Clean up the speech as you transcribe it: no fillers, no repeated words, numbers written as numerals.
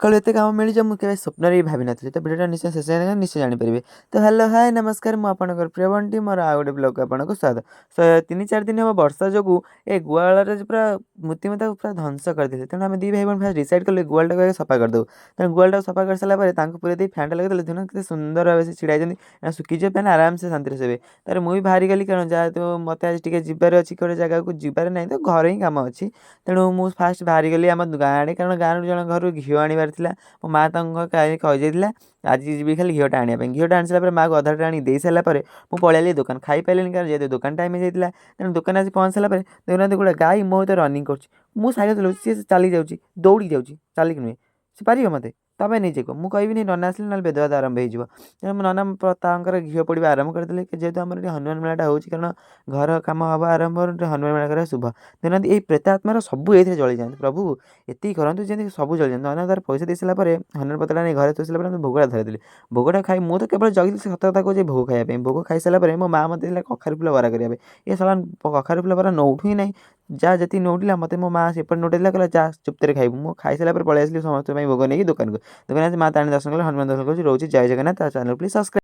ସକାଳୁ ଏତେ କାମ ମିଳିଯିବ ମୁଁ କେବେ ସ୍ୱପ୍ନରେ ବି ଭାବିନଥିଲି। ତ ଭିଡ଼ିଓଟା ନିଶ୍ଚୟ ଶେଷ ଯାଏଁ ଦେଖନ୍ତୁ, ନିଶ୍ଚୟ ଜାଣିପାରିବେ। ତ ହ୍ୟାଲୋ ହାଏ ନମସ୍କାର, ମୁଁ ଆପଣଙ୍କର ପ୍ରିୟ ବଣ୍ଟି, ମୋର ଆଉ ଗୋଟେ ବ୍ଲଗ୍‌କୁ ଆପଣଙ୍କୁ ସ୍ୱାଗତ। 3-4 ଦିନ ହେବ ବର୍ଷା ଯୋଗୁଁ ଏ ଗୁହାଳରେ ପୁରା ମୂର୍ତ୍ତିମତାକୁ ପୁରା ଧ୍ୱଂସ କରିଦେଲେ। ତେଣୁ ଆମେ ଦି ଭାଇ ଭଉଣୀ ଫାର୍ଷ୍ଟ ଡିସାଇଡ୍ କଲୁ ଗୁହାଳଟାକୁ ଆଗେ ସଫା କରିଦେବୁ। ତେଣୁ ଗୁହାଳଟାକୁ ସଫା କରିସାରିଲା ପରେ ତାଙ୍କୁ ପୁରେଇ ଦେଇ ଫ୍ୟାନ୍‌ଟା ଲଗେଇଦେଲେ। ଦେଖୁନ କେତେ ସୁନ୍ଦର ଭାବେ ସେ ଛିଡ଼ା ହେଇଛନ୍ତି। ଶୁଖିଯିବ ଫ୍ୟାନ୍ ଆରାମସେ ଶାନ୍ତିରେ ଶୋଇବେ। ତାପରେ ମୁଁ ବି ବାହାରିଗଲି, କାରଣ ଯେହେତୁ ମୋତେ ଆଜି ଟିକେ ଯିବାର ଅଛି, କୁଆଡ଼େ ଜାଗାକୁ ଯିବାର ନାହିଁ, ତ ଘରେ ହିଁ କାମ ଅଛି। ତେଣୁ ମୁଁ ଫାର୍ଷ୍ଟ ବାହାରିଗଲି ଆମ ଗାଁ ଆଡ଼େ, କାରଣ ଗାଁରୁ ଜଣଙ୍କ ଘରୁ ଘିଅ ଆଣିବାର ଥିଲା। ମୋ ମାଆ ତାଙ୍କ କହିଯାଇଥିଲା ଆଜି ଯିବି ଖାଲି ଘିଅଟା ଆଣିବା ପାଇଁ। ଘିଅଟା ଆଣି ସାରିଲା ପରେ ମାଆକୁ ଅଧାଟା ଆଣି ଦେଇସାରିଲା ପରେ ମୁଁ ପଳେଇଆଇଲି ଦୋକାନ। ଖାଇପାରିଲିନି, କାରଣ ଯେହେତୁ ଦୋକାନ ଟାଇମ୍ ହେଇଯାଇଥିଲା। ତେଣୁ ଦୋକାନ ଆସି ପହଞ୍ଚି ସାରିଲା ପରେ ଦେଖୁନାହାନ୍ତି ଗୋଟେ ଗାଈ ମୋ ସହିତ ରନିଂ କରୁଛି। ମୁଁ ସାଇକେଲ ଚଲାଉଛି, ସିଏ ଚାଲିକି ଯାଉଛି, ଦୌଡ଼ିକି ଯାଉଛି, ଚାଲିକି ନୁହେଁ। ସେ ପାରିବ ମୋତେ? ତମେ ନେଇଯିବ। ମୁଁ କହିବିନି ନନା ଆସିଲେ ନହେଲେ ଭେଦଭାଦ ଆରମ୍ଭ ହେଇଯିବ। ତେଣୁ ମୋ ନନା ତାଙ୍କର ଘିଅ ପୋଡ଼ିବା ଆରମ୍ଭ କରିଦେଲେ। ଯେହେତୁ ଆମର ଏଠି ହନୁମାନ ମେଳାଟା ହେଉଛି, କାରଣ ଘର କାମ ହେବା ଆରମ୍ଭରୁ ହନୁମାନ ମେଳା କରିବା ଶୁଭ। ଦେଖୁନାହାନ୍ତି ଏଇ ପ୍ରେତ ଆତ୍ମାର ସବୁ ଏଇଥିରେ ଜଳିଯାଆନ୍ତି। ପ୍ରଭୁ ଏତିକି କରନ୍ତୁ ଯେମିତି ସବୁ ଜଳିଯାଆନ୍ତି। ନନା ତାର ପଇସା ଦେଇ ସାରିଲା ପରେ ହନୁମାନ ପତ୍ରଟା ନେଇ ଘରେ ଥୋଇ ସାରିଲା ପରେ ଆମେ ଭୋଗଟା ଧରେଇଦେଲି। ଭୋଗଟା ଖାଇ ମୁଁ ତ କେବଳ ଜଗିଲି ସତ କଥା କହୁଛି ଭୋଗ ଖାଇବା ପାଇଁ। ଭୋଗ ଖାଇସାରିଲା ପରେ ମୋ ମାଆ ମୋତେ ଦେଲା କଖାରୁ ଫୁଲ ବରା କରିବା ପାଇଁ। ଏ ଶଳା କଖାରୁ ଫୁଲ ବରା ନଉଠୁ ହିଁ ନାହିଁ। ଯାହା ଯେତିକି ନଉଟିଲା ମୋତେ ମୋ ମାଆ ସେପଟେ ନଉଟେଇ ଦେଲା, କହିଲା ଯା ଚୁପ୍ତରେ ଖାଇବୁ। ମୁଁ ଖାଇସାରିଲା ପରେ ପଳେଇ ଆସିଲି ସମସ୍ତଙ୍କ ପାଇଁ ଭୋଗ ନେଇକି ଦୋକାନକୁ। ଦୋକାନରେ ଆସି ମାଆ ତାରିଣୀ ଦର୍ଶନ କଲି, ହନୁମାନ ଦର୍ଶନ କରୁଛି। ରହୁଛି ଜୟ ଜଗନ୍ନାଥ। ତା ଚ୍ୟାନେଲ୍ ପ୍ଲିଜ୍ ସବସ୍କ୍ରାଇବ୍।